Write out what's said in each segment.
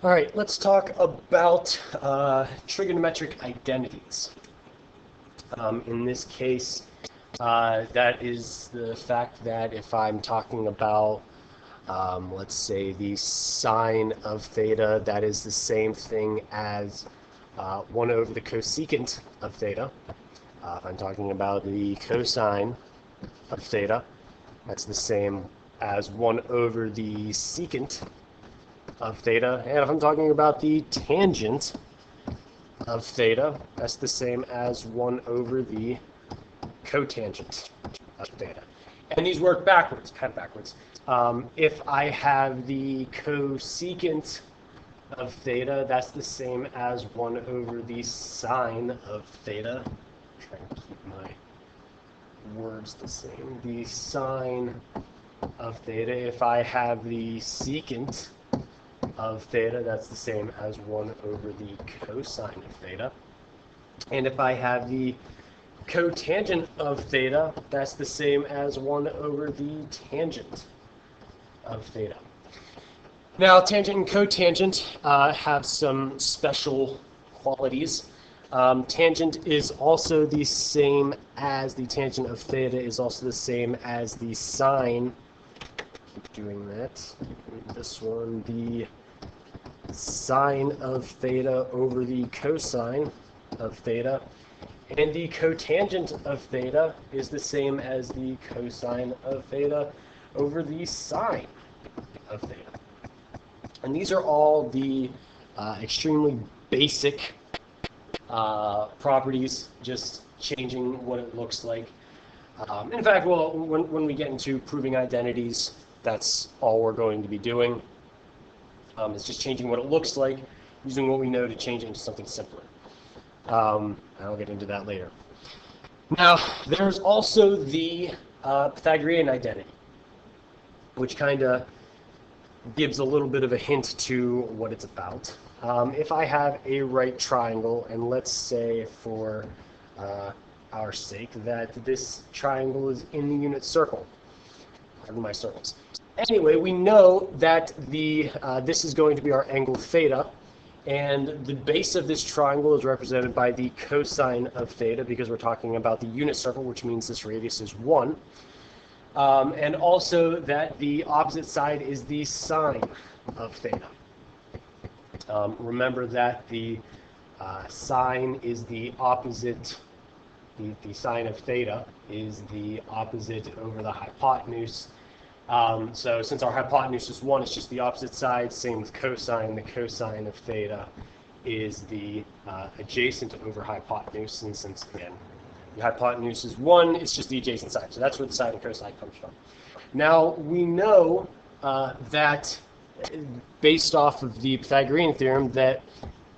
All right, let's talk about trigonometric identities. In this case, that is the fact that if I'm talking about, let's say, the sine of theta, that is the same thing as 1 over the cosecant of theta. If I'm talking about the cosine of theta, that's the same as 1 over the secant of theta. And if I'm talking about the tangent of theta, that's the same as 1 over the cotangent of theta. And these work backwards, kind of backwards. If I have the cosecant of theta, that's the same as 1 over the sine of theta. I'm trying to keep my words the same. The sine of theta. If I have the secant of theta, that's the same as 1 over the cosine of theta. And if I have the cotangent of theta, that's the same as 1 over the tangent of theta. Now, tangent and cotangent have some special qualities. Tangent is also the same as the tangent of theta is also the same as the sine. Keep doing that. This one, the sine of theta over the cosine of theta, and the cotangent of theta is the same as the cosine of theta over the sine of theta. And these are all the extremely basic properties, just changing what it looks like. In fact, well, when we get into proving identities, that's all we're going to be doing. It's just changing what it looks like, using what we know to change it into something simpler. I'll get into that later. Now, there's also the Pythagorean identity, which kind of gives a little bit of a hint to what it's about. If I have a right triangle, and let's say for our sake that this triangle is in the unit circle, pardon my circles. Anyway, we know that this is going to be our angle theta, and the base of this triangle is represented by the cosine of theta because we're talking about the unit circle, which means this radius is 1. And also that the opposite side is the sine of theta. Remember that the sine is the opposite, the sine of theta is the opposite over the hypotenuse. So since our hypotenuse is 1, it's just the opposite side. Same with cosine. The cosine of theta is the adjacent over hypotenuse. And since, again, the hypotenuse is 1, it's just the adjacent side. So that's where the sine and cosine comes from. Now, we know that, based off of the Pythagorean theorem, that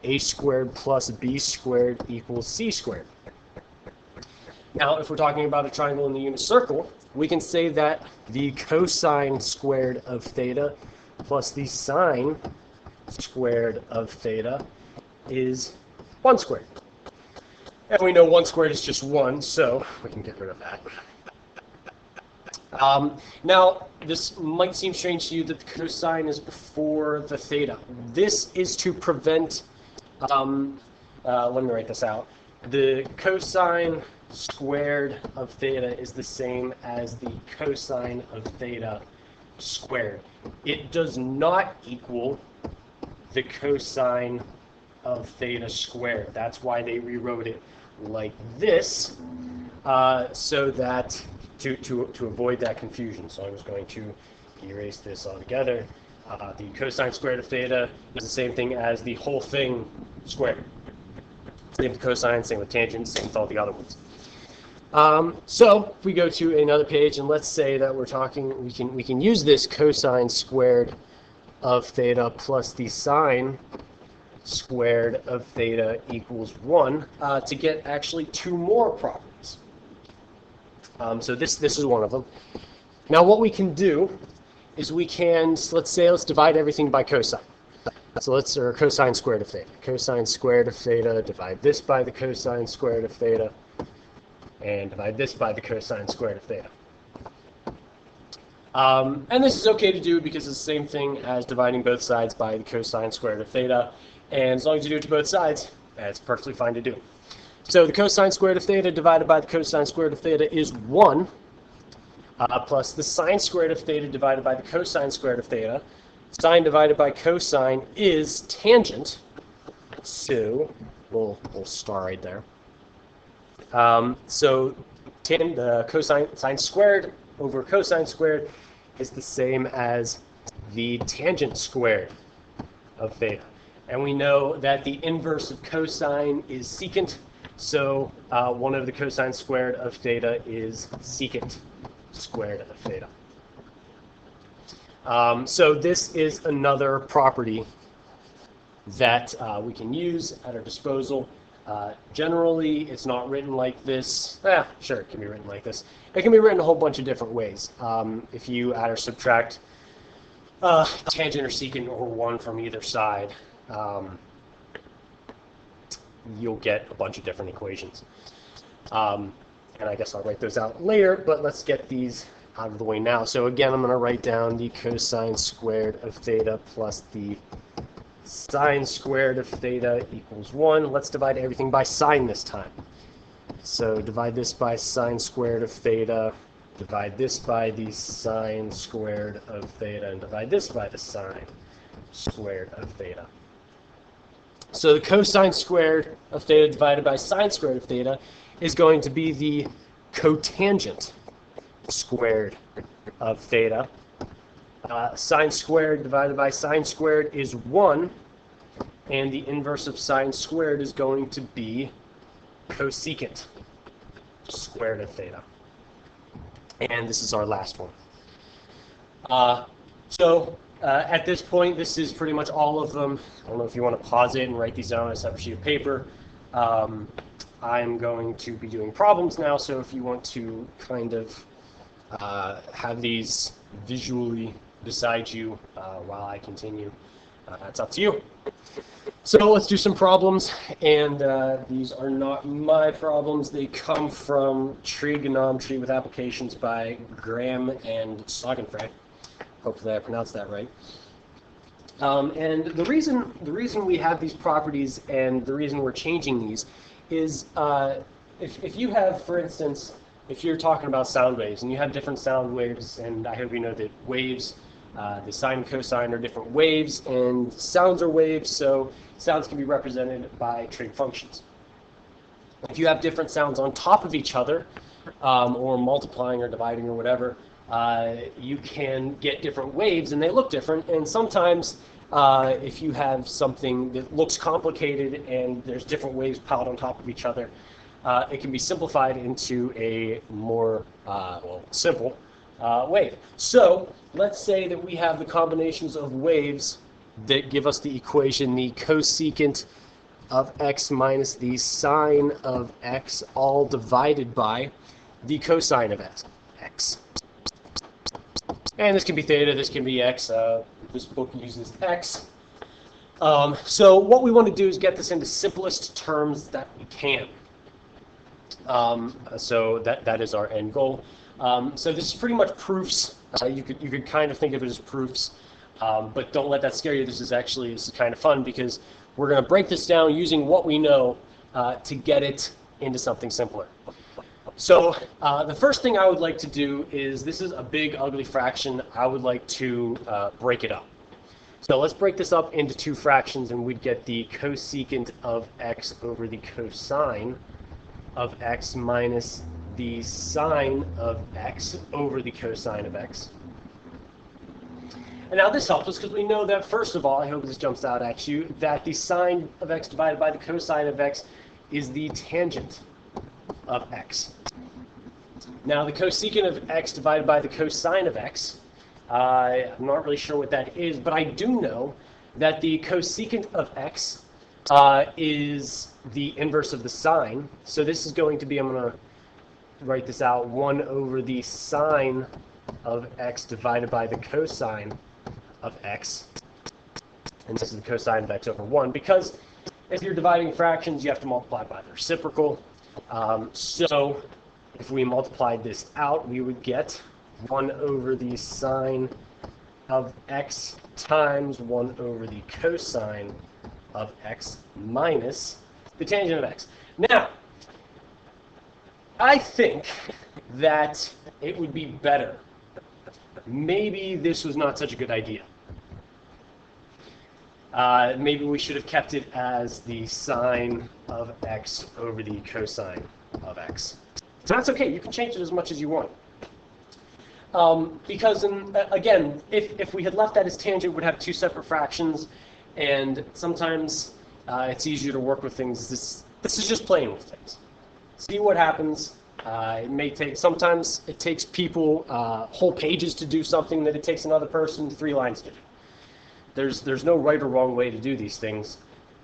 a squared plus b squared equals c squared. Now, if we're talking about a triangle in the unit circle, we can say that the cosine squared of theta plus the sine squared of theta is 1 squared. And we know 1 squared is just 1, so we can get rid of that. Now, this might seem strange to you that the cosine is before the theta. This is to prevent, let me write this out. The cosine squared of theta is the same as the cosine of theta squared. It does not equal the cosine of theta squared. That's why they rewrote it like this, so that to avoid that confusion. So I'm just going to erase this altogether. The cosine squared of theta is the same thing as the whole thing squared. Same with cosine, same with tangent, same with all the other ones. So if we go to another page, and let's say that we're talking, we can use this cosine squared of theta plus the sine squared of theta equals 1 to get actually 2 more properties. So this is one of them. Now what we can do is we can, let's divide everything by cosine. So or cosine squared of theta. Cosine squared of theta, divide this by the cosine squared of theta, and divide this by the cosine squared of theta. And this is okay to do because it's the same thing as dividing both sides by the cosine squared of theta. And as long as you do it to both sides, that's perfectly fine to do. So the cosine squared of theta divided by the cosine squared of theta is 1, plus the sine squared of theta divided by the cosine squared of theta. Sine divided by cosine is tangent, so we'll star right there. So the cosine sine squared over cosine squared is the same as the tangent squared of theta. And we know that the inverse of cosine is secant, so one of the cosine squared of theta is secant squared of theta. So this is another property that we can use at our disposal. Generally, it's not written like this. Sure, it can be written like this. It can be written a whole bunch of different ways. If you add or subtract tangent or secant or 1 from either side, you'll get a bunch of different equations. And I guess I'll write those out later, but let's get these out of the way now. So again, I'm going to write down the cosine squared of theta plus the sine squared of theta equals 1. Let's divide everything by sine this time. So divide this by sine squared of theta, divide this by the sine squared of theta, and divide this by the sine squared of theta. So the cosine squared of theta divided by sine squared of theta is going to be the cotangent squared of theta. Sine squared divided by sine squared is 1, and the inverse of sine squared is going to be cosecant squared of theta. And this is our last one. At this point, this is pretty much all of them. I don't know if you want to pause it and write these down on a separate sheet of paper. I'm going to be doing problems now, so if you want to kind of have these visually beside you while I continue, that's up to you. So let's do some problems, and these are not my problems. They come from Trigonometry with Applications by Graham and Sorgenfrey. Hopefully I pronounced that right. And the reason we have these properties and the reason we're changing these is if you have, for instance, if you're talking about sound waves and you have different sound waves, and I hope you know that waves, the sine and cosine are different waves, and sounds are waves, so sounds can be represented by trig functions. If you have different sounds on top of each other, or multiplying or dividing or whatever, you can get different waves and they look different, and sometimes if you have something that looks complicated and there's different waves piled on top of each other, it can be simplified into a more simple wave. So let's say that we have the combinations of waves that give us the equation, the cosecant of x minus the sine of x, all divided by the cosine of x. And this can be theta, this can be x. This book uses x. So what we want to do is get this into simplest terms that we can. So that is our end goal. So this is pretty much proofs. You could kind of think of it as proofs, but don't let that scare you. This is kind of fun because we're going to break this down using what we know to get it into something simpler. So the first thing I would like to do is, this is a big ugly fraction. I would like to break it up. So let's break this up into two fractions, and we'd get the cosecant of x over the cosine of x minus the sine of x over the cosine of x. And now this helps us because we know that, first of all, I hope this jumps out at you, that the sine of x divided by the cosine of x is the tangent of x. Now the cosecant of x divided by the cosine of x, I'm not really sure what that is, but I do know that the cosecant of x is the inverse of the sine. So this is going to be, I'm going to write this out, 1 over the sine of x divided by the cosine of x. And this is the cosine of x over 1, because if you're dividing fractions, you have to multiply by the reciprocal. So if we multiplied this out, we would get 1 over the sine of x times 1 over the cosine of x minus the tangent of x. Now, I think that it would be better. Maybe this was not such a good idea. Maybe we should have kept it as the sine of x over the cosine of x. So that's okay. You can change it as much as you want. Because, again, if we had left that as tangent, it would have two separate fractions, and sometimes it's easier to work with things. This is just playing with things. See what happens. It may take, sometimes it takes people whole pages to do something that it takes another person 3 lines to do. There's no right or wrong way to do these things.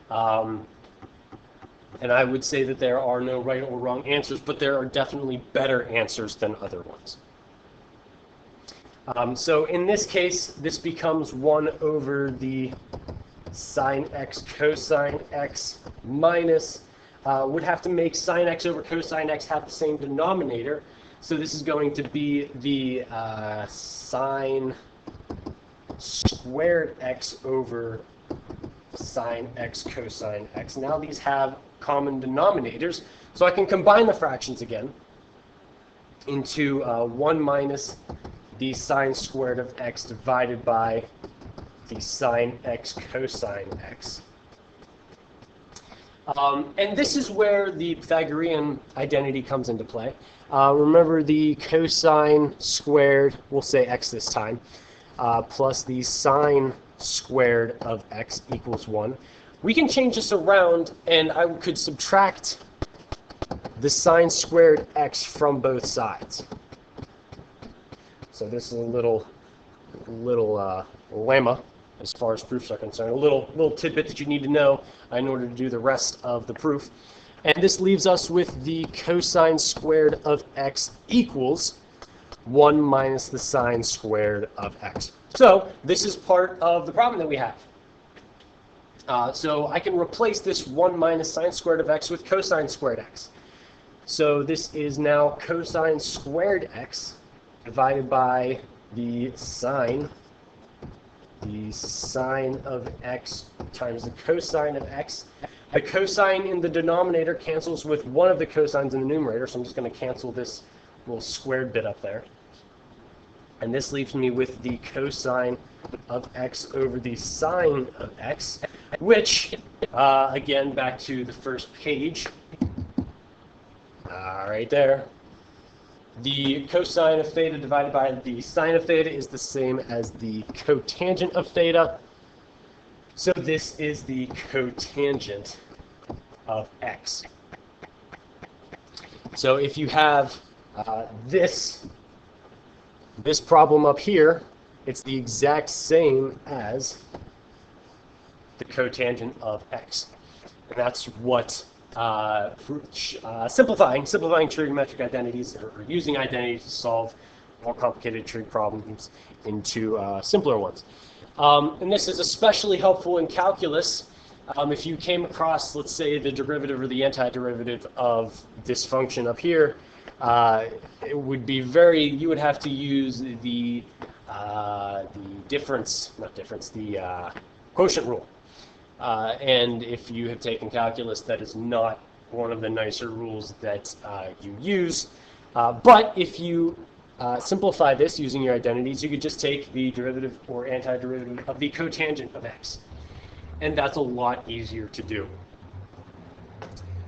And I would say that there are no right or wrong answers, but there are definitely better answers than other ones. So in this case, this becomes 1 over the sine x cosine x minus, would have to make sine x over cosine x have the same denominator. So this is going to be the sine squared x over sine x cosine x. Now these have common denominators, so I can combine the fractions again into 1 minus the sine squared of x divided by the sine x cosine x. And this is where the Pythagorean identity comes into play. Remember the cosine squared, we'll say x this time, plus the sine squared of x equals 1. We can change this around, and I could subtract the sine squared x from both sides. So this is a little lemma as far as proofs are concerned, a little tidbit that you need to know in order to do the rest of the proof. And this leaves us with the cosine squared of x equals 1 minus the sine squared of x. So this is part of the problem that we have. So I can replace this 1 minus sine squared of x with cosine squared x. So this is now cosine squared x divided by the sine of x times the cosine of x. The cosine in the denominator cancels with one of the cosines in the numerator, so I'm just going to cancel this little squared bit up there. And this leaves me with the cosine of x over the sine of x, which, again, back to the first page, right there. The cosine of theta divided by the sine of theta is the same as the cotangent of theta. So this is the cotangent of x. So if you have this problem up here, it's the exact same as the cotangent of x. And that's what simplifying trigonometric identities, or using identities to solve more complicated trig problems into simpler ones. And this is especially helpful in calculus if you came across, let's say, the derivative or the antiderivative of this function up here. It would be you would have to use the quotient rule. And if you have taken calculus, that is not one of the nicer rules that you use. But if you simplify this using your identities, you could just take the derivative or antiderivative of the cotangent of x. And that's a lot easier to do.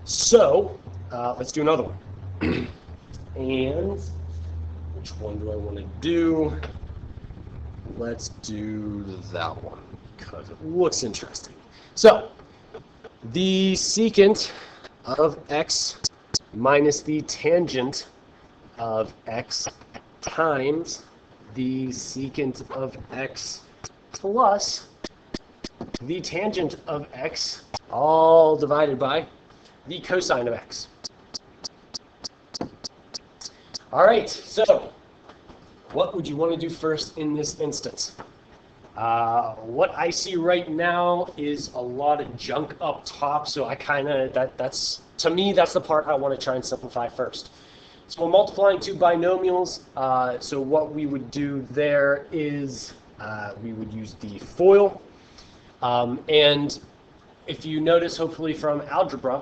So let's do another one. And which one do I want to do? Let's do that one because it looks interesting. So the secant of x minus the tangent of x times the secant of x plus the tangent of x, all divided by the cosine of x. All right, so what would you want to do first in this instance? What I see right now is a lot of junk up top, so I kind of, to me, that's the part I want to try and simplify first. So we're multiplying two binomials. So what we would do there is we would use the FOIL. And if you notice, hopefully from algebra,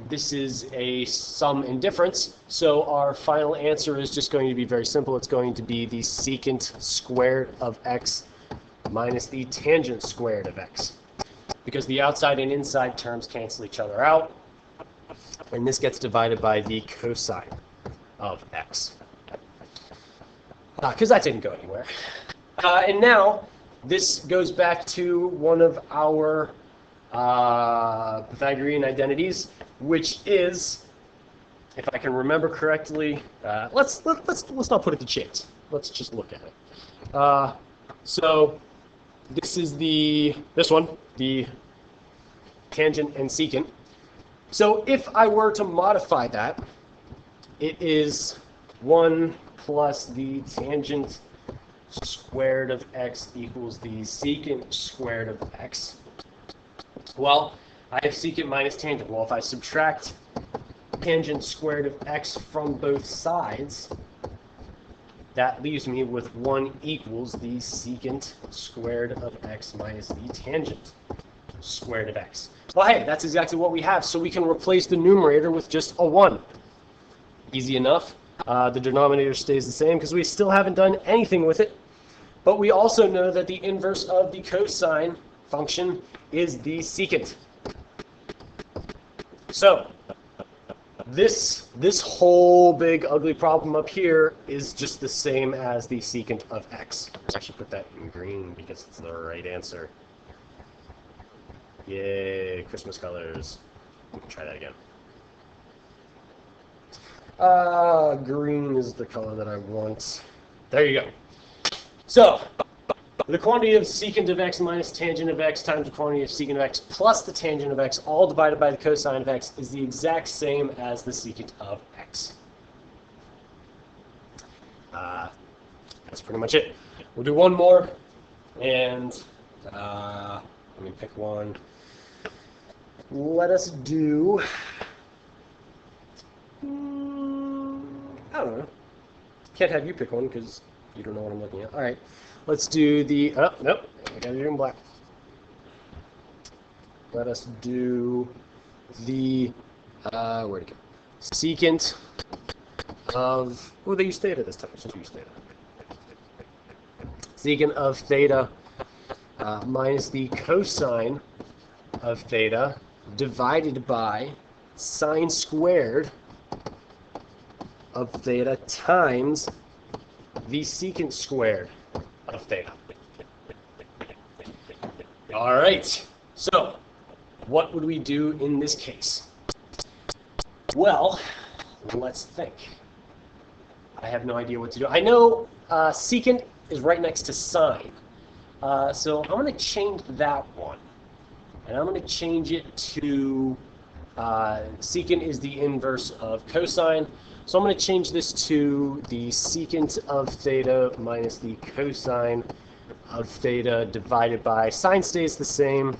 this is a sum and difference. So our final answer is just going to be very simple. It's going to be the secant squared of x minus the tangent squared of x, because the outside and inside terms cancel each other out. And this gets divided by the cosine of x, because that didn't go anywhere. And now this goes back to one of our Pythagorean identities, which is, if I can remember correctly, let's not put it to chance. Let's just look at it. So this is this one, the tangent and secant. So if I were to modify that, it is 1 plus the tangent squared of x equals the secant squared of x. Well, I have secant minus tangent. Well, if I subtract tangent squared of x from both sides, that leaves me with 1 equals the secant squared of x minus the tangent squared of x. Well, hey, that's exactly what we have. So we can replace the numerator with just a 1. Easy enough. The denominator stays the same because we still haven't done anything with it. But we also know that the inverse of the cosine function is the secant. So this whole big ugly problem up here is just the same as the secant of x. I should put that in green because it's the right answer. Yay, Christmas colors. Try that again. Green is the color that I want. There you go. So, the quantity of secant of x minus tangent of x times the quantity of secant of x plus the tangent of x, all divided by the cosine of x, is the exact same as the secant of x. That's pretty much it. We'll do one more, and let me pick one. Let us do... I don't know. Can't have you pick one because you don't know what I'm looking at. All right. Let's do the... Oh, nope. I got it in black. Let us do the... where'd it go? Secant of... Oh, they use theta this time. Since we use theta. Secant of theta minus the cosine of theta divided by sine squared of theta times the secant squared of theta. All right, so what would we do in this case? Well, let's think. I have no idea what to do. I know secant is right next to sine. So I'm going to change that one. And I'm going to change it to secant is the inverse of cosine. So I'm going to change this to the secant of theta minus the cosine of theta divided by, sine stays the same,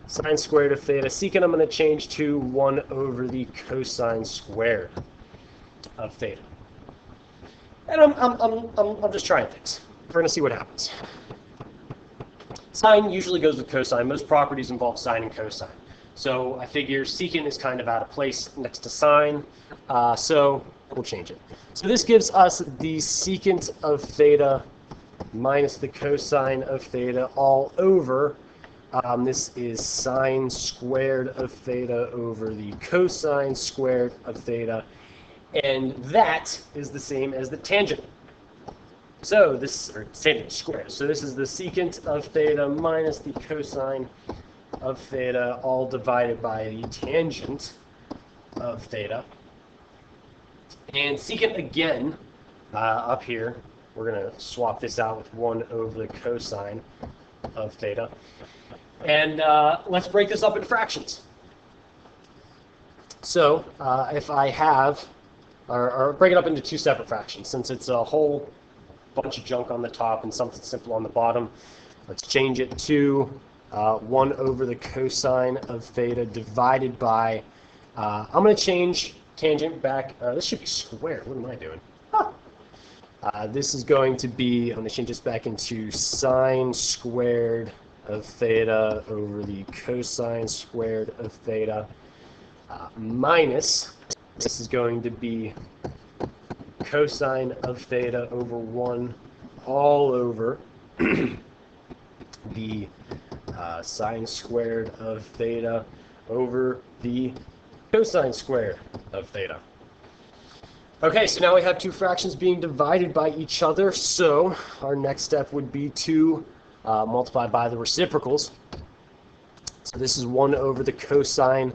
sine squared of theta. Secant I'm going to change to 1 over the cosine squared of theta. And I'm just trying things. We're going to see what happens. Sine usually goes with cosine. Most properties involve sine and cosine. So I figure secant is kind of out of place next to sine, so we'll change it. So this gives us the secant of theta minus the cosine of theta all over. This is sine squared of theta over the cosine squared of theta, and that is the same as the tangent. So this, or tangent squared. So this is the secant of theta minus the cosine of theta, all divided by the tangent of theta. And secant again, up here, we're going to swap this out with 1 over the cosine of theta. And let's break this up into fractions. So if I have, or break it up into 2 separate fractions, since it's a whole bunch of junk on the top and something simple on the bottom, let's change it to 1 over the cosine of theta divided by, I'm going to change tangent back. This should be squared. What am I doing? Huh. This is going to be, I'm going to change this back into sine squared of theta over the cosine squared of theta minus, this is going to be cosine of theta over 1 all over the sine squared of theta over the cosine squared of theta. Okay, so now we have two fractions being divided by each other, so our next step would be to multiply by the reciprocals. So this is 1 over the cosine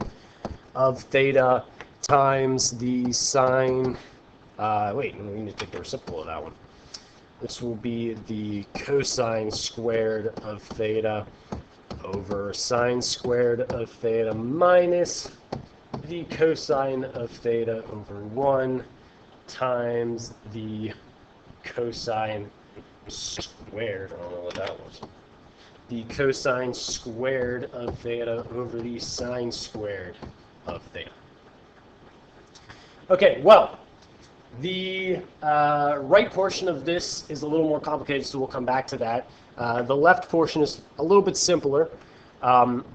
of theta times the sine, wait, we need to take the reciprocal of that one. This will be the cosine squared of theta over sine squared of theta minus the cosine of theta over 1 times the cosine squared, I don't know what that was, the cosine squared of theta over the sine squared of theta. Okay, well, the right portion of this is a little more complicated, so we'll come back to that. The left portion is a little bit simpler.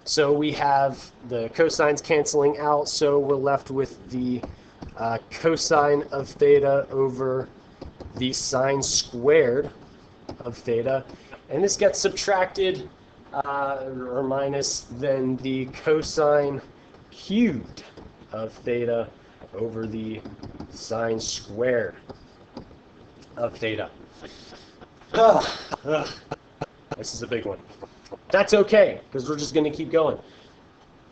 So we have the cosines canceling out, so we're left with the cosine of theta over the sine squared of theta. And this gets subtracted, or minus, then the cosine cubed of theta over the sine squared of theta. This is a big one. That's okay, because we're just going to keep going.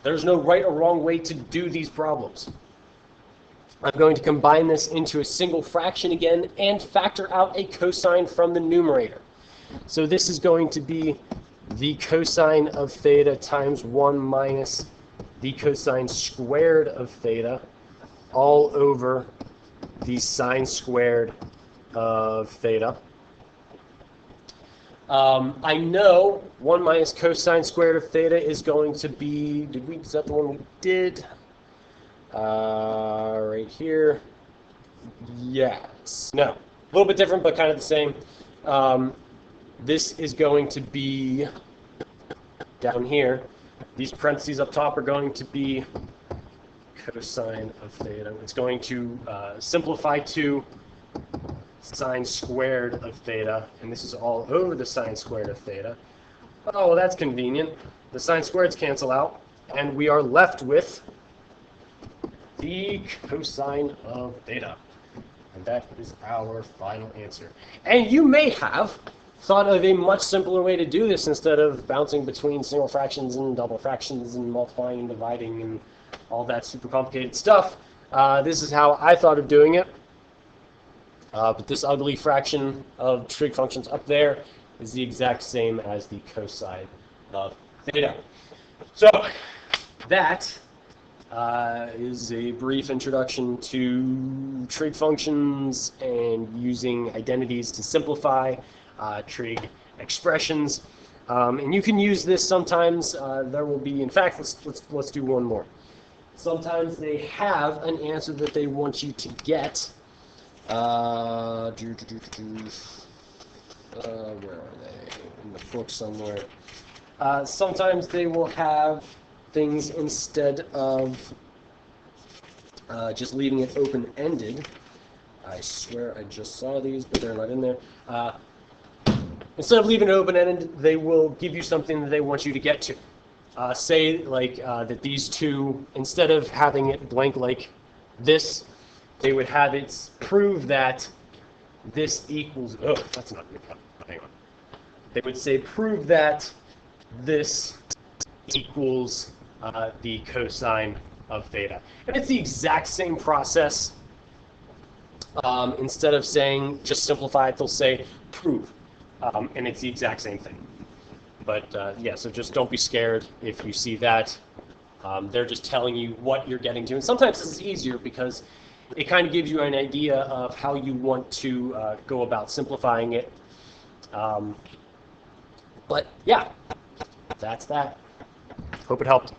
There's no right or wrong way to do these problems. I'm going to combine this into a single fraction again and factor out a cosine from the numerator. So this is going to be the cosine of theta times 1 minus the cosine squared of theta all over the sine squared of theta. I know 1 minus cosine squared of theta is going to be, is that the one we did? Right here. Yes. No. A little bit different, but kind of the same. This is going to be down here. These parentheses up top are going to be cosine of theta. It's going to simplify to sine squared of theta, and this is all over the sine squared of theta. Oh, well, that's convenient. The sine squareds cancel out, and we are left with the cosine of theta. And that is our final answer. And you may have thought of a much simpler way to do this instead of bouncing between single fractions and double fractions and multiplying and dividing and all that super complicated stuff. This is how I thought of doing it. But this ugly fraction of trig functions up there is the exact same as the cosine of theta. So that is a brief introduction to trig functions and using identities to simplify trig expressions. And you can use this sometimes. There will be, in fact, let's do one more. Sometimes they have an answer that they want you to get. Where are they? In the book somewhere. Sometimes they will have things instead of just leaving it open-ended. I swear I just saw these, but they're not in there. Instead of leaving it open-ended, they will give you something that they want you to get to. Say like that these two, instead of having it blank like this, they would have it prove that this equals, oh, that's not good. Hang on. They would say prove that this equals the cosine of theta. And it's the exact same process. Instead of saying just simplify it, they'll say prove. And it's the exact same thing. But yeah, so just don't be scared if you see that. They're just telling you what you're getting to. And sometimes this is easier because it kind of gives you an idea of how you want to go about simplifying it. But yeah, that's that. Hope it helped.